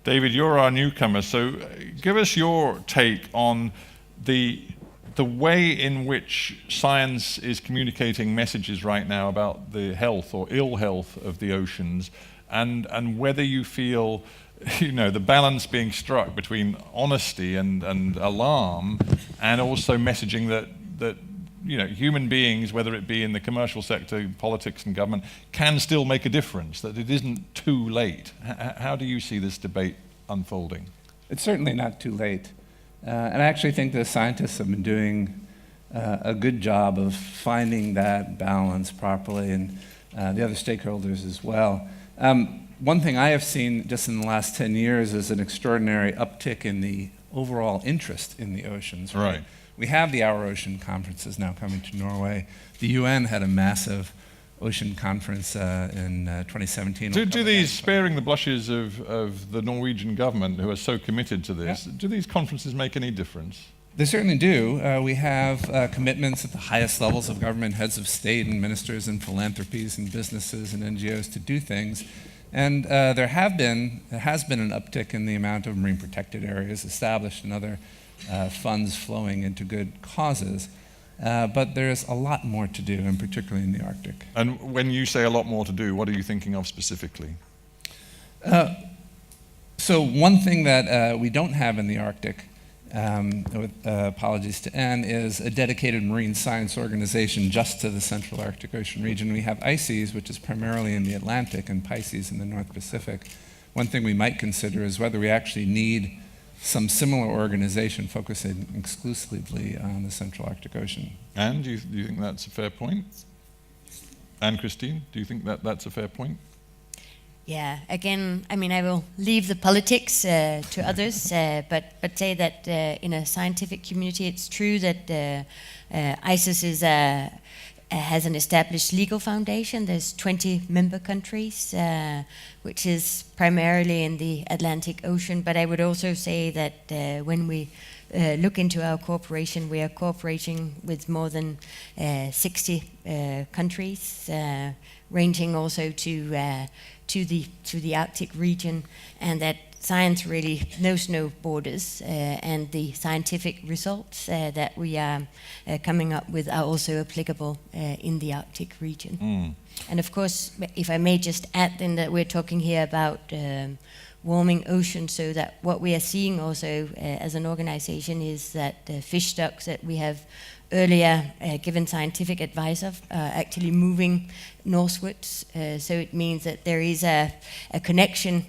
David, you're our newcomer, so give us your take on the way in which science is communicating messages right now about the health or ill health of the oceans, and whether you feel, the balance being struck between honesty and alarm, and also messaging that human beings, whether it be in the commercial sector, politics and government, can still make a difference, that it isn't too late. How do you see this debate unfolding? It's certainly not too late. And I actually think the scientists have been doing a good job of finding that balance properly, and the other stakeholders as well. One thing I have seen just in the last 10 years is an extraordinary uptick in the overall interest in the oceans. Right. We have the Our Ocean conferences now coming to Norway. The UN had a massive ocean conference in 2017. Do these, sparing the blushes of the Norwegian government, who are so committed to this, do these conferences make any difference? They certainly do. We have commitments at the highest levels of government, heads of state and ministers and philanthropies and businesses and NGOs to do things. And there has been an uptick in the amount of marine protected areas established and other funds flowing into good causes. But there's a lot more to do, and particularly in the Arctic. And when you say a lot more to do, what are you thinking of specifically? So one thing that we don't have in the Arctic, with apologies to Anne, is a dedicated marine science organization just to the Central Arctic Ocean region. We have ICES, which is primarily in the Atlantic, and Pisces in the North Pacific. One thing we might consider is whether we actually need some similar organization focusing exclusively on the Central Arctic Ocean. Anne, do you think that's a fair point? Anne-Christine, do you think that that's a fair point? Yeah, again, I mean, I will leave the politics to others, but say that in a scientific community, it's true that ICES has an established legal foundation. There's 20 member countries, which is primarily in the Atlantic Ocean. But I would also say that when we look into our cooperation, we are cooperating with more than 60 countries, ranging also to the Arctic region, and that science really knows no borders, and the scientific results that we are coming up with are also applicable in the Arctic region. Mm. And of course, if I may just add then that we're talking here about warming oceans, so that what we are seeing also as an organization is that fish stocks that we have earlier given scientific advice of actually moving northwards. So it means that there is a connection,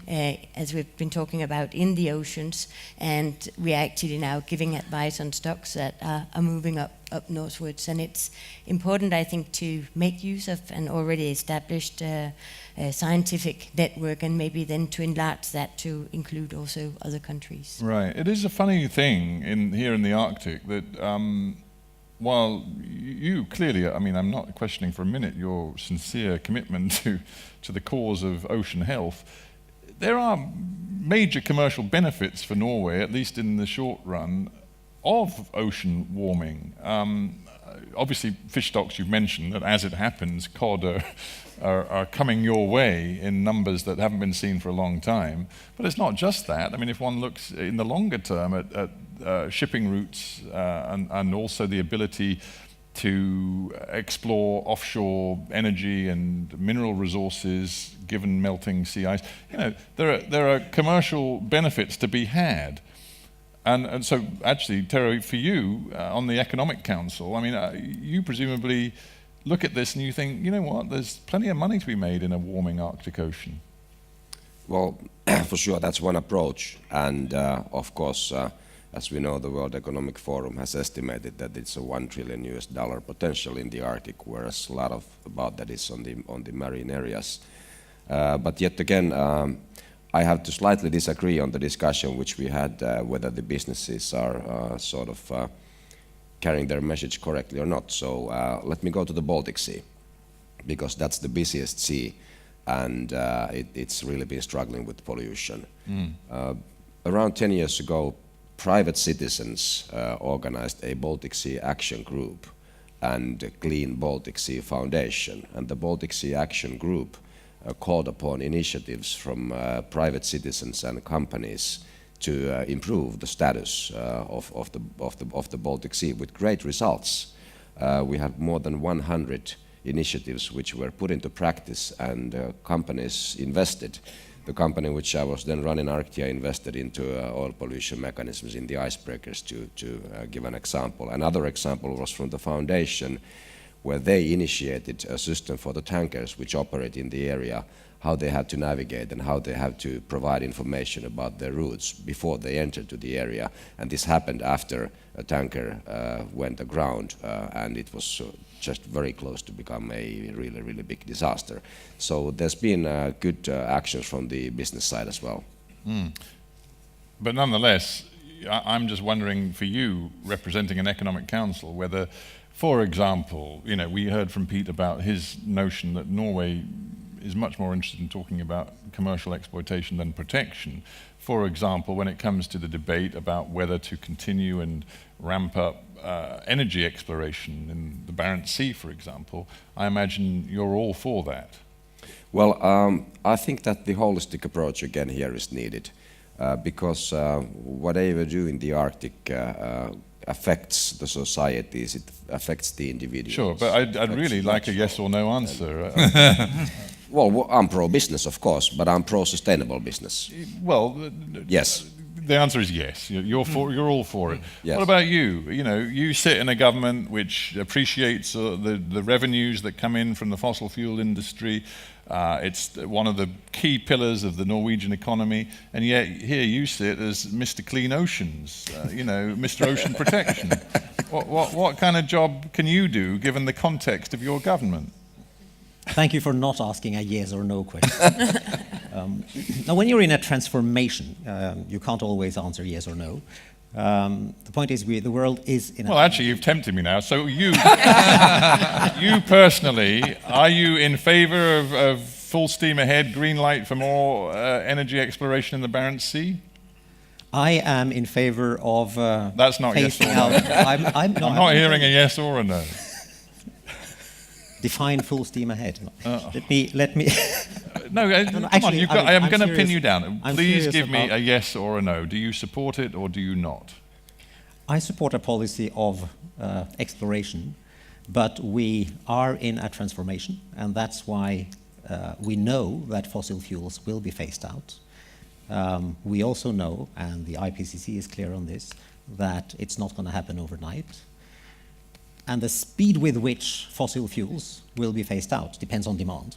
as we've been talking about, in the oceans, and we are actually now giving advice on stocks that are moving up northwards. And it's important, I think, to make use of an already established scientific network, and maybe then to enlarge that to include also other countries. Right. It is a funny thing here in the Arctic that while you clearly, I mean, I'm not questioning for a minute your sincere commitment to the cause of ocean health, there are major commercial benefits for Norway, at least in the short run, of ocean warming. Obviously, fish stocks, you've mentioned that as it happens, cod are coming your way in numbers that haven't been seen for a long time. But it's not just that. I mean, if one looks in the longer term at shipping routes and also the ability to explore offshore energy and mineral resources given melting sea ice, there are commercial benefits to be had. And so actually, Tero, for you, on the Economic Council, I mean, you presumably look at this and you think, you know what, there's plenty of money to be made in a warming Arctic Ocean. Well, for sure, that's one approach. And of course, as we know, the World Economic Forum has estimated that it's a $1 trillion potential in the Arctic, whereas a lot about that is on the marine areas. But yet again, I have to slightly disagree on the discussion which we had whether the businesses are sort of carrying their message correctly or not. So let me go to the Baltic Sea, because that's the busiest sea, and it's really been struggling with pollution. Around 10 years ago, private citizens organized a Baltic Sea Action Group and a Clean Baltic Sea Foundation. And the Baltic Sea Action Group called upon initiatives from private citizens and companies to improve the status of the Baltic Sea with great results. We have more than 100 initiatives which were put into practice, and companies invested. The company which I was then running, Arctia, invested into oil pollution mechanisms in the icebreakers, to give an example. Another example was from the foundation, where they initiated a system for the tankers which operate in the area, how they had to navigate and how they have to provide information about their routes before they enter to the area. And this happened after a tanker went aground, and it was just very close to become a really, really big disaster. So there's been good actions from the business side as well. But nonetheless, I'm just wondering, for you, representing an economic council, whether, for example, you know, we heard from Pete about his notion that Norway is much more interested in talking about commercial exploitation than protection. For example, when it comes to the debate about whether to continue and ramp up energy exploration in the Barents Sea, for example, I imagine you're all for that. Well, I think that the holistic approach again here is needed, because whatever you do in the Arctic affects the societies, it affects the individuals. Sure, but I'd really like a yes or no answer. Well, I'm pro-business, of course, but I'm pro-sustainable business. Well, Yes. the answer is yes. You're all for it. Yes. What about you? You know, you sit in a government which appreciates the revenues that come in from the fossil fuel industry. It's one of the key pillars of the Norwegian economy, and yet here you sit as Mr. Clean Oceans, you know, Mr. Ocean Protection. What kind of job can you do given the context of your government? Thank you for not asking a yes or no question. Now, when you're in a transformation, you can't always answer yes or no. The point is, the world is in Well, actually, you've tempted me now. So you, you personally, are you in favour of full steam ahead, green light for more energy exploration in the Barents Sea? I am in favor of That's not yes or phasing no. out. I'm not hearing a yes or a no. Define full steam ahead. Let me. No, come on, actually, I'm going to pin serious. you down. I'm Please serious give me about- a yes or a no. Do you support it or do you not? I support a policy of exploration, but we are in a transformation, and that's why we know that fossil fuels will be phased out. We also know, and the IPCC is clear on this, that it's not going to happen overnight. And the speed with which fossil fuels will be phased out depends on demand.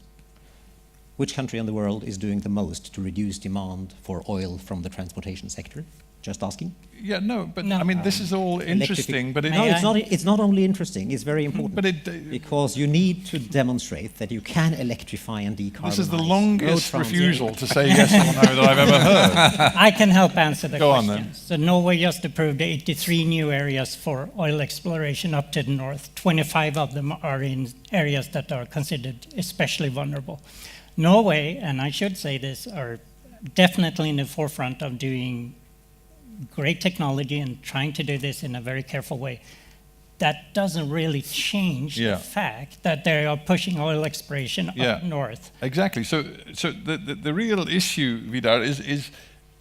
Which country in the world is doing the most to reduce demand for oil from the transportation sector? Just asking. Yeah, no, but No. I mean, this is all interesting, but it, No, May it's I? not. It's not only interesting. It's very important. but it, Because you need to demonstrate that you can electrify and decarbonize. this is the road longest transit. refusal to say yes or no that I've ever heard. I can help answer the Go on, question. then. So Norway just approved 83 new areas for oil exploration up to the north. 25 of them are in areas that are considered especially vulnerable. Norway, and I should say this, are definitely in the forefront of doing great technology and trying to do this in a very careful way. That doesn't really change Yeah. the fact that they are pushing oil exploration Yeah. up north. Exactly. So the real issue, Vidar, is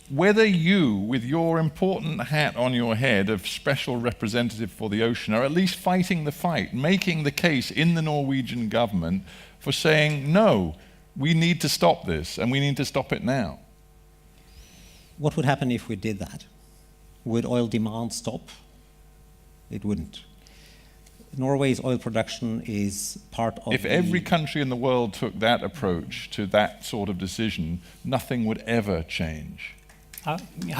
whether you, with your important hat on your head of special representative for the ocean, are at least fighting the fight, making the case in the Norwegian government for saying, no, we need to stop this, and we need to stop it now. What would happen if we did that? Would oil demand stop? It wouldn't. Norway's oil production is part of If every country in the world took that approach to that sort of decision, nothing would ever change. How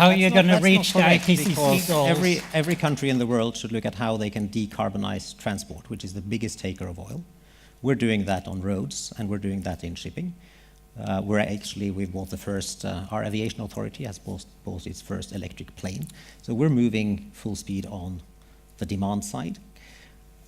are you going to reach the IPCC because goals? every country in the world should look at how they can decarbonize transport, which is the biggest taker of oil. We're doing that on roads, and we're doing that in shipping. We've bought the first, our aviation authority has bought its first electric plane. So we're moving full speed on the demand side.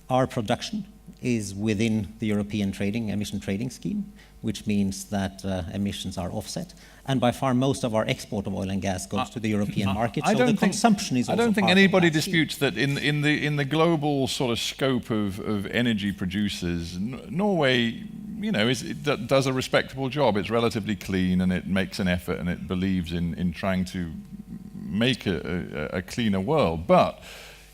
Our production is within the European emission trading scheme, which means that emissions are offset. And by far, most of our export of oil and gas goes to the European market, so the consumption is I also don't think part of anybody that scheme. disputes that in the global sort of scope of energy producers, Norway does a respectable job. It's relatively clean and it makes an effort and it believes in trying to make a cleaner world. But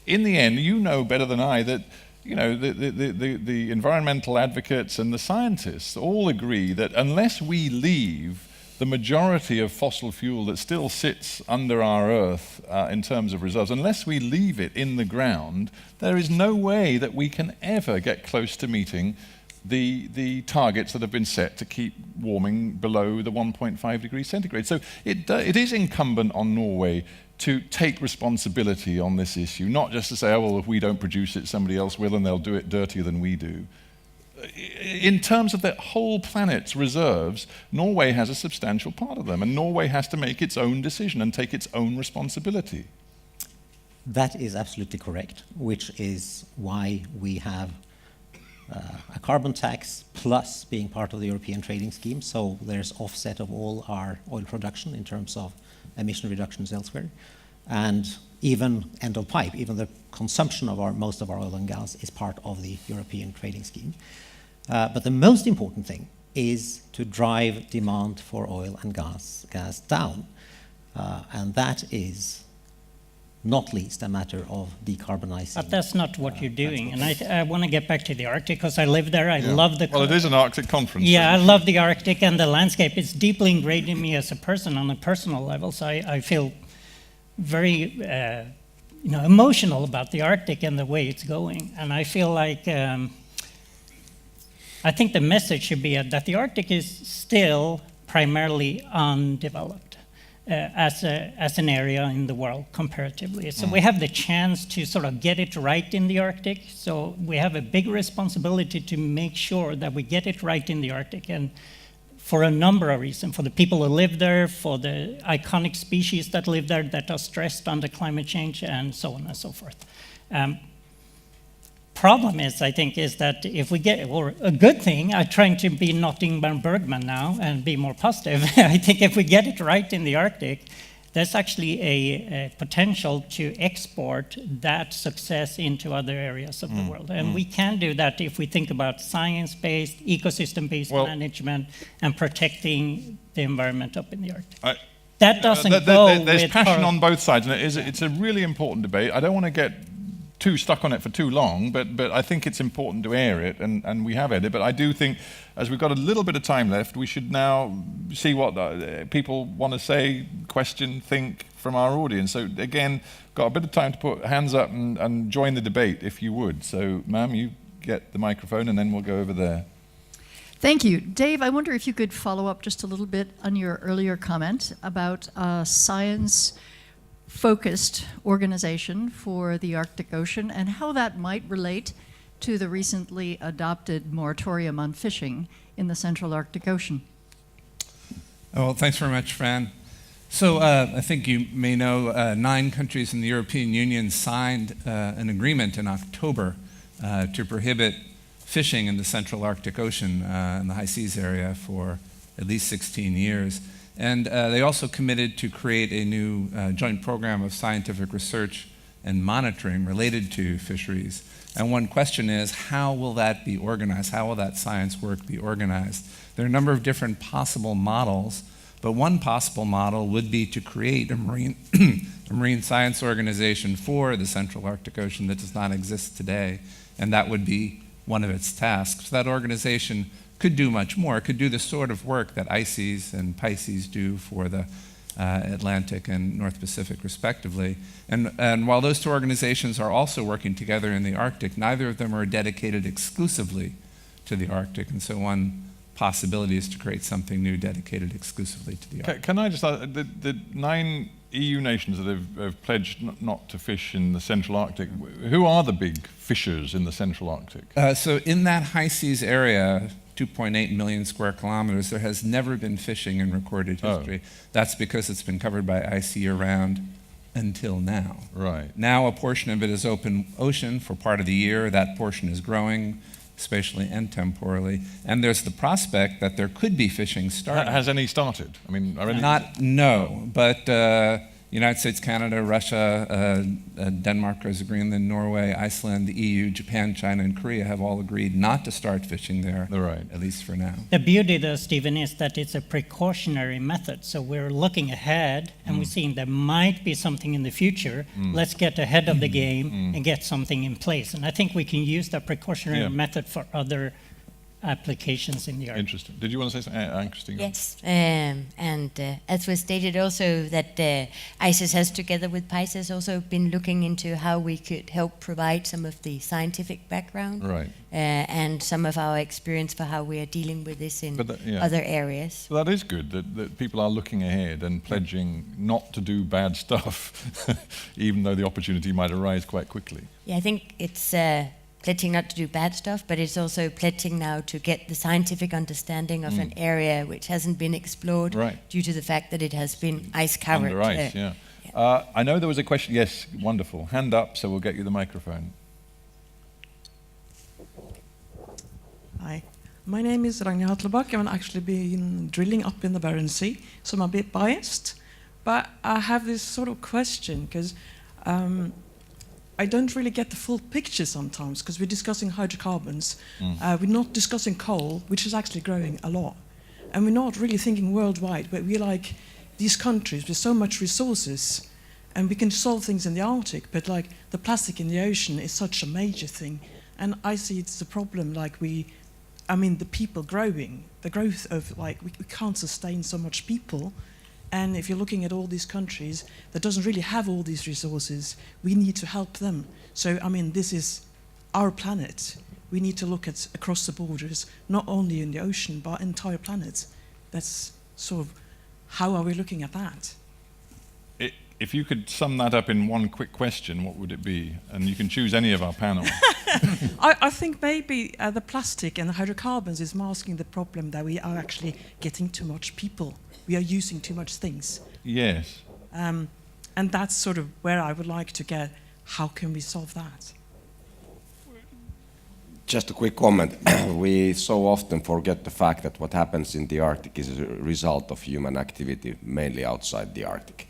in the end, you know better than I that the environmental advocates and the scientists all agree that unless we leave the majority of fossil fuel that still sits under our earth in terms of reserves, unless we leave it in the ground, there is no way that we can ever get close to meeting the targets that have been set to keep warming below the 1.5 degrees centigrade. So it is incumbent on Norway to take responsibility on this issue, not just to say, oh, well, if we don't produce it, somebody else will, and they'll do it dirtier than we do. In terms of the whole planet's reserves, Norway has a substantial part of them, and Norway has to make its own decision and take its own responsibility. That is absolutely correct, which is why we have a carbon tax plus being part of the European trading scheme, so there's offset of all our oil production in terms of emission reductions elsewhere. And even end of pipe, even the consumption of most of our oil and gas is part of the European trading scheme. But the most important thing is to drive demand for oil and gas down. And that is not least a matter of decarbonizing. But that's not what you're doing. And I want to get back to the Arctic because I live there. I love the... Well, it is an Arctic conference. Yeah, I love the Arctic and the landscape. It's deeply ingrained in me as a person on a personal level. So I feel very emotional about the Arctic and the way it's going. And I feel like... I think the message should be that the Arctic is still primarily undeveloped as an area in the world comparatively. So we have the chance to sort of get it right in the Arctic. So we have a big responsibility to make sure that we get it right in the Arctic. And for a number of reasons, for the people who live there, for the iconic species that live there that are stressed under climate change, and so on and so forth. Problem is, I think, is that if we get, or a good thing, I'm trying to be not Ingmar Bergman now and be more positive. I think if we get it right in the Arctic, there's actually a potential to export that success into other areas of the world. And we can do that if we think about science-based, ecosystem-based management and protecting the environment up in the Arctic. That doesn't go There's with passion on both sides, and it's a really important debate. I don't want to get too stuck on it for too long, but I think it's important to air it, and we have aired it. But I do think, as we've got a little bit of time left, we should now see what people want to say, question, think from our audience. So again, got a bit of time to put hands up and join the debate, if you would. So, ma'am, you get the microphone, and then we'll go over there. Thank you. Dave, I wonder if you could follow up just a little bit on your earlier comment about science-focused organization for the Arctic Ocean and how that might relate to the recently adopted moratorium on fishing in the Central Arctic Ocean. Oh, well, thanks very much, Fran. So I think you may know 9 countries in the European Union signed an agreement in October to prohibit fishing in the Central Arctic Ocean in the high seas area for at least 16 years. And they also committed to create a new joint program of scientific research and monitoring related to fisheries. And one question is, how will that be organized? How will that science work be organized? There are a number of different possible models, but one possible model would be to create a marine science organization for the Central Arctic Ocean that does not exist today, and that would be one of its tasks. So that organization could do much more. It could do the sort of work that ICES and PICES do for the Atlantic and North Pacific, respectively. And while those 2 organizations are also working together in the Arctic, neither of them are dedicated exclusively to the Arctic. And so one possibility is to create something new dedicated exclusively to the Arctic. Can I just ask, the 9 EU nations that have pledged not to fish in the Central Arctic, who are the big fishers in the Central Arctic? So in that high seas area, 2.8 million square kilometers, there has never been fishing in recorded history. That's because it's been covered by ice year-round until now. Right. Now a portion of it is open ocean for part of the year. That portion is growing, spatially and temporally. And there's the prospect that there could be fishing starting. Has any started? I mean, are any... No, but United States, Canada, Russia, Denmark, Rosa Greenland, Norway, Iceland, the EU, Japan, China, and Korea have all agreed not to start fishing there, Right. at least for now. The beauty, though, Stephen, is that it's a precautionary method. So we're looking ahead, and we're seeing there might be something in the future. Let's get ahead of the game and get something in place. And I think we can use that precautionary Yeah. method for other applications in the Arctic. Interesting. Did you want to say something, Christine? Yes, and as was stated also that ICES has, together with PICES, also been looking into how we could help provide some of the scientific background Right. and some of our experience for how we are dealing with this in But that- yeah. other areas. Well, that is good that people are looking ahead and pledging not to do bad stuff, even though the opportunity might arise quite quickly. Yeah, I think it's pledging not to do bad stuff, but it's also pledging now to get the scientific understanding of an area which hasn't been explored Right. due to the fact that it has been ice covered. Under ice, yeah. I know there was a question. Yes, wonderful. Hand up, so we'll get you the microphone. Hi, my name is Ragnhild Hatlebakk. I've actually been drilling up in the Barents Sea, so I'm a bit biased. But I have this sort of question, because I don't really get the full picture sometimes, because we're discussing hydrocarbons. We're not discussing coal, which is actually growing a lot. And we're not really thinking worldwide, but we're like these countries with so much resources, and we can solve things in the Arctic, but like the plastic in the ocean is such a major thing. And I see it's a problem, like the people growing, the growth of, like, we can't sustain so much people. And if you're looking at all these countries that doesn't really have all these resources, we need to help them. So, this is our planet. We need to look at across the borders, not only in the ocean, but entire planet. That's sort of, how are we looking at that? If you could sum that up in one quick question, what would it be? And you can choose any of our panel. I think maybe the plastic and the hydrocarbons is masking the problem that we are actually getting too much people. We are using too much things. Yes. And that's sort of where I would like to get, how can we solve that? Just a quick comment. We so often forget the fact that what happens in the Arctic is a result of human activity, mainly outside the Arctic.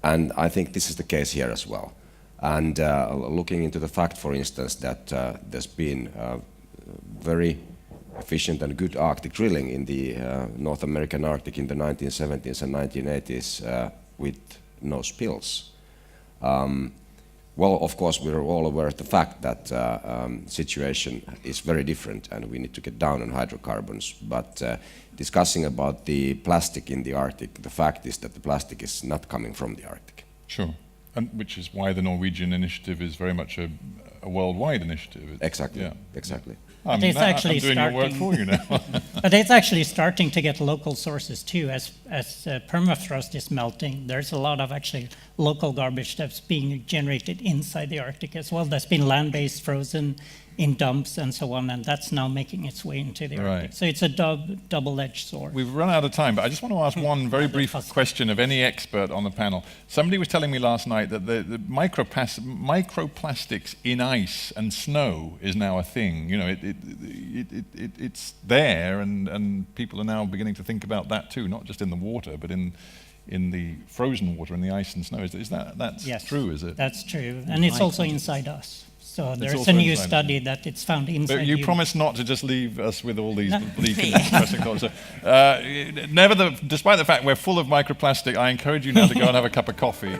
And I think this is the case here as well. And looking into the fact, for instance, that there's been very efficient and good Arctic drilling in the North American Arctic in the 1970s and 1980s with no spills. Well, of course, we're all aware of the fact that situation is very different and we need to get down on hydrocarbons. But discussing about the plastic in the Arctic, the fact is that the plastic is not coming from the Arctic. Sure. And which is why the Norwegian initiative is very much a worldwide initiative. Exactly, Yeah. exactly. But it's actually I'm doing your work starting- for you now. But it's actually starting to get local sources too. As permafrost is melting, there's a lot of actually local garbage that's being generated inside the Arctic as well. That's been land-based, frozen in dumps and so on, and that's now making its way into the Arctic. Right. So it's a double-edged sword. We've run out of time, but I just want to ask one very brief question of any expert on the panel. Somebody was telling me last night that the microplastics in ice and snow is now a thing. You know, it's there, and people are now beginning to think about that too, not just in the water, but in the frozen water, in the ice and snow. Is that's Yes, true, is it? That's true, and it's also inside us. So there's also a new inside us. study that it's found inside But you humans. promised not to just leave us with all these No. bleak and depressing thoughts. So, despite the fact we're full of microplastic, I encourage you now to go and have a cup of coffee.